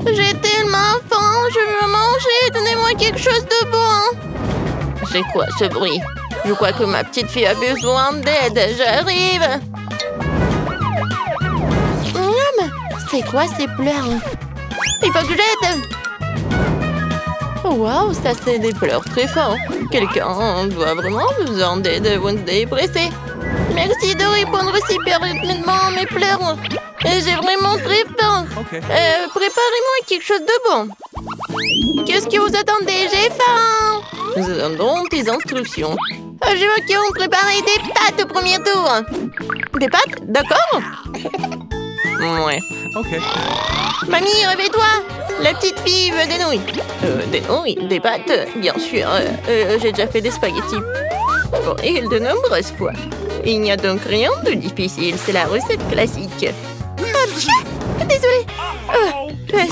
J'ai tellement faim, je veux manger. Donnez-moi quelque chose de bon. C'est quoi ce bruit? Je crois que ma petite fille a besoin d'aide. J'arrive. C'est quoi ces pleurs? Il faut que j'aide. Waouh, ça c'est des pleurs très forts. Quelqu'un doit vraiment besoin d'aide. Wednesday est pressée. Merci de répondre si rapidement à mes pleurs. J'ai vraiment très faim. Préparez-moi quelque chose de bon. Qu'est-ce que vous attendez? J'ai faim. Nous attendons tes instructions. Je veux qu'on prépare des pâtes au premier tour. Des pâtes? D'accord. Ouais. Ok. Mamie, réveille-toi. La petite fille veut des nouilles. Des nouilles? Des pâtes? Bien sûr. J'ai déjà fait des spaghettis. Et de nombreuses fois. Il n'y a donc rien de difficile. C'est la recette classique. Désolée.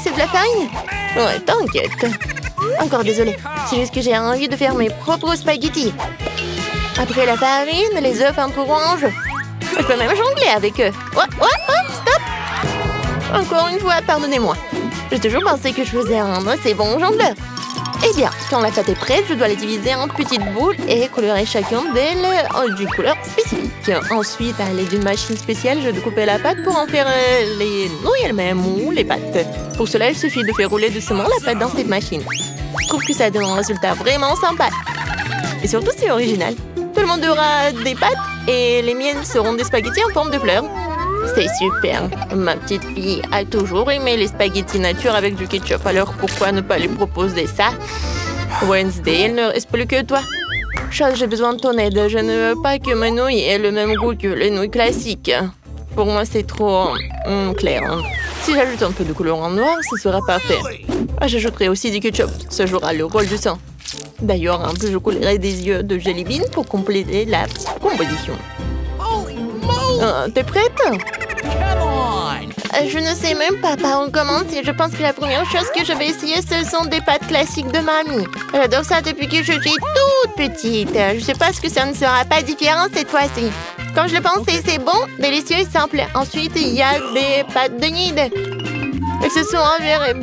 C'est de la farine? Ouais, t'inquiète. Encore désolée. C'est juste que j'ai envie de faire mes propres spaghettis. Après la farine, les œufs entreront en jeu. Je peux même jongler avec eux. Oh, stop! Encore une fois, pardonnez-moi. J'ai toujours pensé que je faisais un assez bon jongleur. Eh bien, quand la pâte est prête, je dois la diviser en petites boules et colorer chacune d'elles d'une couleur spécifique. Ensuite, à l'aide d'une machine spéciale, je découpe la pâte pour en faire les nouilles elles-mêmes ou les pâtes. Pour cela, il suffit de faire rouler doucement la pâte dans cette machine. Je trouve que ça donne un résultat vraiment sympa. Et surtout, c'est original. Tout le monde aura des pâtes et les miennes seront des spaghettis en forme de fleurs. C'est super. Ma petite fille a toujours aimé les spaghettis nature avec du ketchup. Alors pourquoi ne pas lui proposer ça? Wednesday, il ne reste plus que toi. Charles, j'ai besoin de ton aide. Je ne veux pas que mes nouilles aient le même goût que les nouilles classiques. Pour moi, c'est trop clair. Si j'ajoute un peu de couleur en noir, ce sera parfait. J'ajouterai aussi du ketchup. Ça jouera le rôle du sang. D'ailleurs, un peu, je coulerai des yeux de jelly bean pour compléter la composition. T'es prête? Je ne sais même pas par où commencer. Je pense que la première chose que je vais essayer, ce sont des pâtes classiques de mamie. J'adore ça depuis que je suis toute petite. Je sais pas ce que ça ne sera pas différent cette fois-ci. Comme je le pensais, c'est bon, délicieux et simple. Ensuite, il y a des pâtes de nid. Elles se sont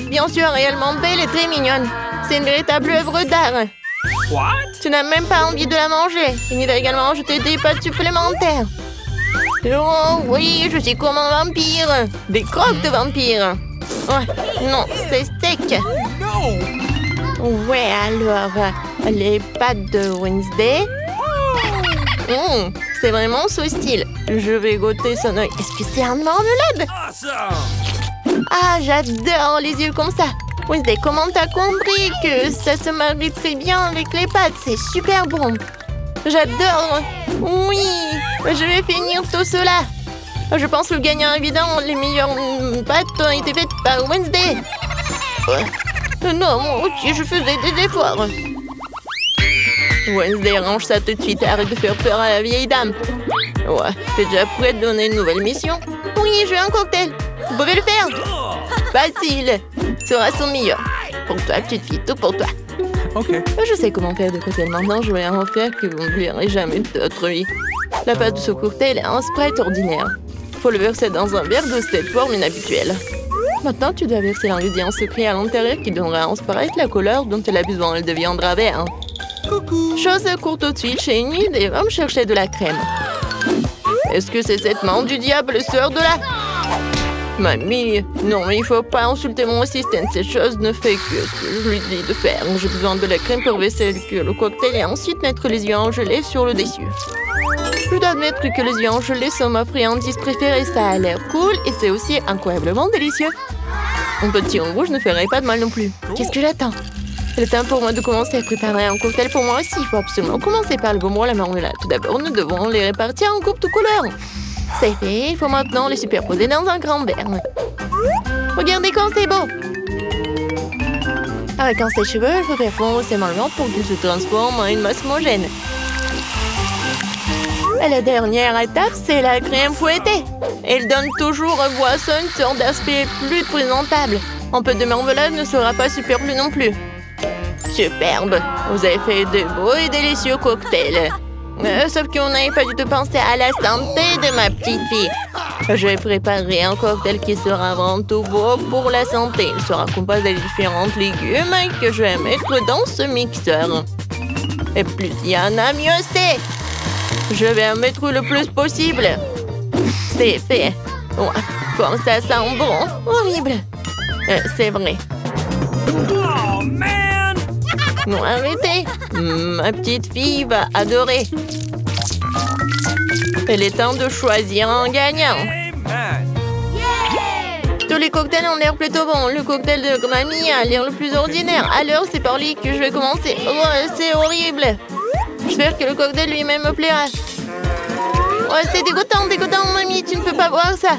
bien sûr réellement belles et très mignonnes. C'est une véritable œuvre d'art. Tu n'as même pas envie de la manger. Il doit également ajouter des pâtes supplémentaires. Oh oui, je suis comme un vampire. Des croques de vampire. Non, c'est sec. Ouais, alors, les pâtes de Wednesday. C'est vraiment ce style. Je vais goûter son œil. Est-ce que c'est un marmelade? Ah, j'adore les yeux comme ça. Wednesday, comment t'as compris que ça se marie très bien avec les pâtes? C'est super bon. J'adore. Oui, je vais finir tout cela. Je pense que le gagnant évident, les meilleures pâtes ont été faites par Wednesday. Non, moi aussi, je faisais des efforts. Wednesday, range ça tout de suite. Arrête de faire peur à la vieille dame. Ouais, t'es déjà prête à donner une nouvelle mission? Oui, je veux un cocktail. Vous pouvez le faire? Facile. Sera son meilleur. Pour toi, petite fille, tout pour toi. Ok. Je sais comment faire des cocktails maintenant. Je vais en faire que vous n'oublierez jamais de votre vie. La pâte de ce cocktail est un Sprite ordinaire. Faut le verser dans un verre de cette forme inhabituelle. Maintenant, tu dois verser l'ingrédient secret à l'intérieur qui donnera à un Sprite la couleur dont elle a besoin. Elle deviendra vert. Chose court tout de suite chez Enid et va me chercher de la crème. Est-ce que c'est cette main du diable sort de là? Mamie, non, mais il faut pas insulter mon assistant. Cette chose ne fait que ce que je lui dis de faire. J'ai besoin de la crème pour verser le cocktail et ensuite mettre les yeux en gelée sur le dessus. Je dois admettre que les yeux en gelée sont ma friandise préférée. Ça a l'air cool et c'est aussi incroyablement délicieux. Un petit en rouge ne ferait pas de mal non plus. Qu'est-ce que j'attends? C'est le temps pour moi de commencer à préparer un cocktail pour moi aussi. Il faut absolument commencer par le bonbon et la marmelade. Tout d'abord, nous devons les répartir en coupes de couleurs. C'est fait, il faut maintenant les superposer dans un grand verre. Regardez quand c'est beau! Avec un sèche-cheveux, il faut faire fondre ces marmelades pour qu'ils se transforment en une masse homogène. Et la dernière étape, c'est la crème fouettée. Elle donne toujours aux boissons une sorte d'aspect plus présentable. Un peu de marmelade ne sera pas superflu non plus. Superbe! Vous avez fait de beaux et délicieux cocktails. Sauf qu'on n'avait pas du tout pensé à la santé de ma petite fille. Je vais préparer un cocktail qui sera avant tout beau pour la santé. Il sera composé de différents légumes que je vais mettre dans ce mixeur. Et plus il y en a, mieux c'est. Je vais en mettre le plus possible. C'est fait. Ouais, comme ça sent bon. Horrible. C'est vrai. Oh, man! Non, arrêtez. Ma petite fille va adorer. Il est temps de choisir un gagnant. Amen! Tous les cocktails ont l'air plutôt bons. Le cocktail de mamie a l'air le plus ordinaire. Alors, c'est par lui que je vais commencer. Oh, c'est horrible. J'espère que le cocktail lui-même me plaira. Oh, c'est dégoûtant, mamie. Tu ne peux pas boire ça.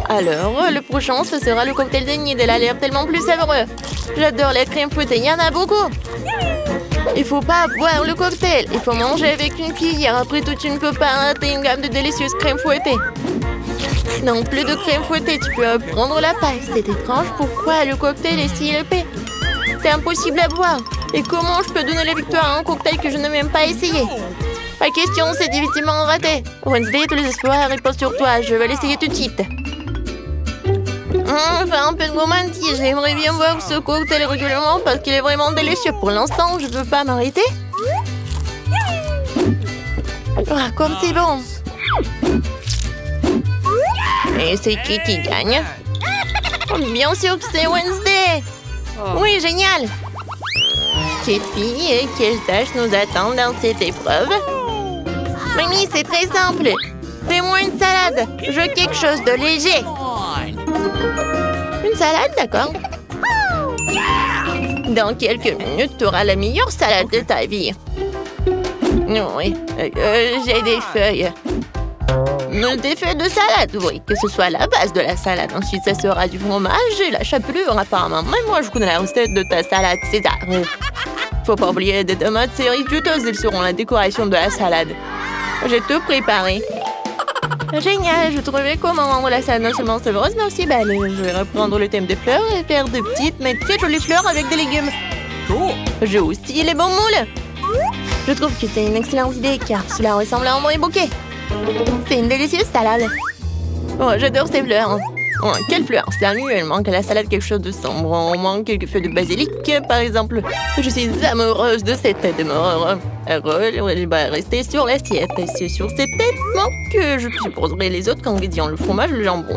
Alors, le prochain, ce sera le cocktail de Nid. Elle a l'air tellement plus savoureux. J'adore la crème fouettée. Il y en a beaucoup. Il faut pas boire le cocktail. Il faut manger avec une cuillère. Après tout, tu ne peux pas rater une gamme de délicieuses crèmes fouettées. Non, plus de crème fouettée. Tu peux prendre la paille. C'est étrange. Pourquoi le cocktail est si épais? C'est impossible à boire. Et comment je peux donner la victoire à un cocktail que je n'ai même pas essayé? Pas question, c'est définitivement raté. Wednesday, tous les espoirs reposent sur toi. Je vais l'essayer tout de suite. Enfin, un peu de gourmandise. J'aimerais bien boire ce cocktail régulièrement parce qu'il est vraiment délicieux. Pour l'instant, je ne peux pas m'arrêter. Ah, comme c'est bon. Et c'est qui gagne? Bien sûr que c'est Wednesday. Oui, génial. Petite fille, et quelle tâche nous attend dans cette épreuve? Mamie, c'est très simple. Fais-moi une salade. Je veux quelque chose de léger. Une salade, d'accord. Dans quelques minutes, tu auras la meilleure salade de ta vie. Oui, j'ai des feuilles. Des feuilles de salade, oui, que ce soit la base de la salade. Ensuite, ça sera du fromage et la chapelure, apparemment. Même moi, je connais la recette de ta salade César. Faut pas oublier des tomates cerises juteuses, elles seront la décoration de la salade. J'ai tout préparé. Génial, je trouvais comment rendre la salade non seulement savoureuse, mais aussi belle. Je vais reprendre le thème des fleurs et faire de petites mais très jolies fleurs avec des légumes. J'ai aussi les bons moules. Je trouve que c'est une excellente idée car cela ressemble à un vrai bouquet. C'est une délicieuse salade. Oh, j'adore ces fleurs. Oh, quelle fleur? Salut, il manque à la salade quelque chose de sombre. On manque quelques feuilles de basilic, par exemple. Je suis amoureuse de cette tête de mort. Elle va rester sur l'assiette. Et c'est sur cette tête que je supposerai les autres ingrédients, le fromage, le jambon.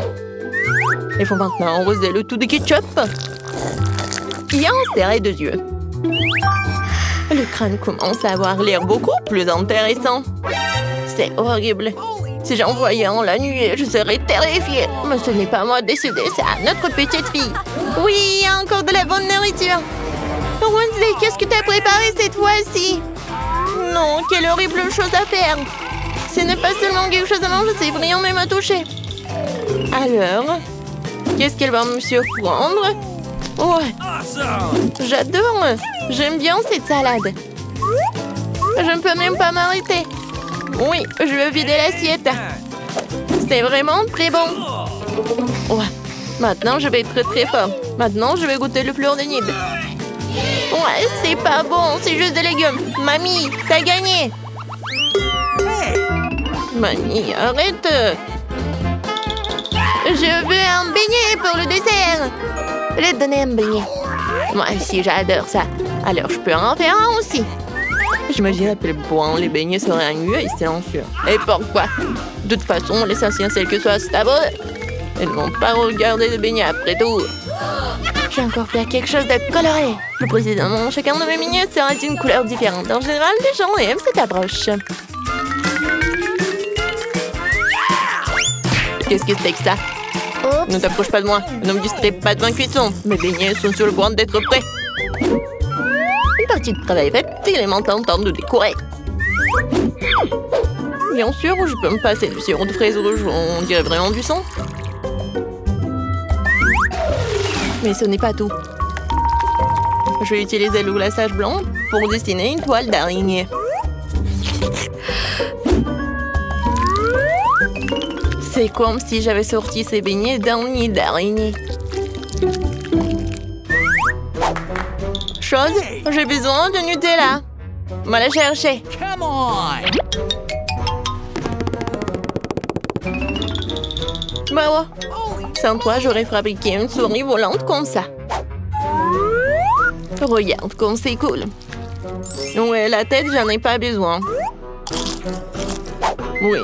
Il faut maintenant arroser le tout de ketchup. Et en serrer deux yeux. Le crâne commence à avoir l'air beaucoup plus intéressant. C'est horrible. Si j'en voyais en la nuit, je serais terrifiée. Mais ce n'est pas moi de décider, c'est à notre petite fille. Oui, il y a encore de la bonne nourriture. Wednesday, qu'est-ce que tu as préparé cette fois-ci? Non, quelle horrible chose à faire. Ce n'est pas seulement quelque chose à manger, c'est brillant même à toucher. Alors, qu'est-ce qu'elle va me surprendre? Ouais, j'adore. J'aime bien cette salade. Je ne peux même pas m'arrêter. Oui, je veux vider l'assiette. C'est vraiment très bon. Ouais, maintenant je vais être très fort. Maintenant, je vais goûter le fleur de Nid. Ouais, c'est pas bon, c'est juste des légumes. Mamie, t'as gagné. Mamie, arrête. Je veux un beignet pour le dessert. Je vais te donner un beignet. Moi aussi, j'adore ça. Alors, je peux en faire un aussi. J'imagine à quel point les beignets seraient ennuyeux et silencieux. Et pourquoi? De toute façon, l'essentiel c'est que soit stable. Ils ne vont pas regarder les beignets après tout. J'ai encore fait quelque chose de coloré. Plus précisément, chacun de mes beignets sera d'une couleur différente. En général, les gens aiment cette approche. Qu'est-ce que c'est que ça? Ne t'approche pas de moi. Ne me distrais pas de ma cuisson. Mes beignets sont sur le point d'être prêts. Une partie de travail faite, il est maintenant temps de décorer. Bien sûr, je peux me passer du sirop de fraise rouge, on dirait vraiment du sang. Mais ce n'est pas tout. Je vais utiliser le glaçage blanc pour dessiner une toile d'araignée. C'est comme si j'avais sorti ces beignets d'un nid d'araignée. Chose, j'ai besoin de Nutella. Va la chercher. Come on! Bravo. Sans toi, j'aurais fabriqué une souris volante comme ça. Regarde comme c'est cool. Ouais, la tête, j'en ai pas besoin. Oui,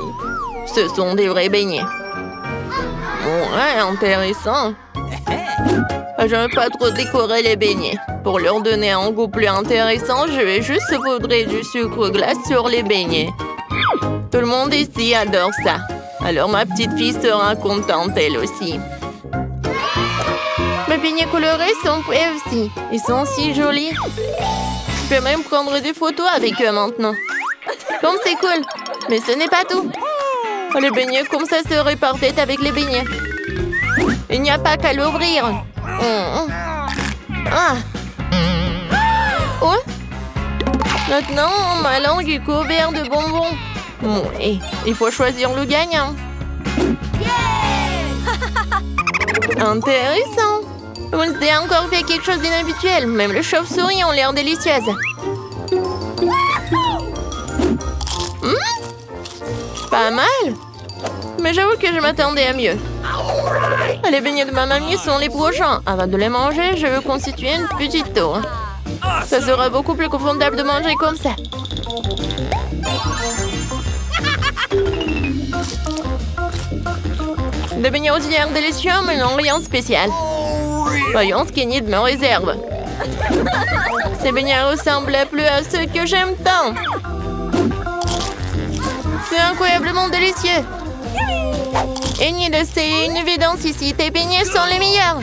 ce sont des vrais beignets. Ouais, intéressant. J'aime pas trop décorer les beignets. Pour leur donner un goût plus intéressant, je vais juste saupoudrer du sucre glace sur les beignets. Tout le monde ici adore ça. Alors ma petite fille sera contente elle aussi. Mes beignets colorés sont prêts aussi. Ils sont si jolis. Je peux même prendre des photos avec eux maintenant. Comme c'est cool. Mais ce n'est pas tout. Les beignets comme ça seraient parfaits avec les beignets. Il n'y a pas qu'à l'ouvrir. Ah. Oh. Maintenant, ma langue est couverte de bonbons. Oui, il faut choisir le gagnant. Intéressant. Vous avez encore fait quelque chose d'inhabituel. Même les chauves-souris ont l'air délicieuses. Pas mal. Mais j'avoue que je m'attendais à mieux. Les beignets de ma mamie sont les prochains. Avant de les manger, je veux constituer une petite tour. Ça sera beaucoup plus confortable de manger comme ça. Des beignets aux œufs délicieux, mais non rien de spécial. Voyons ce qu'Enid me réserve. Ces beignets ressemblent plus à ceux que j'aime tant. C'est incroyablement délicieux. Enid, c'est une évidence ici. Tes beignets sont les meilleurs.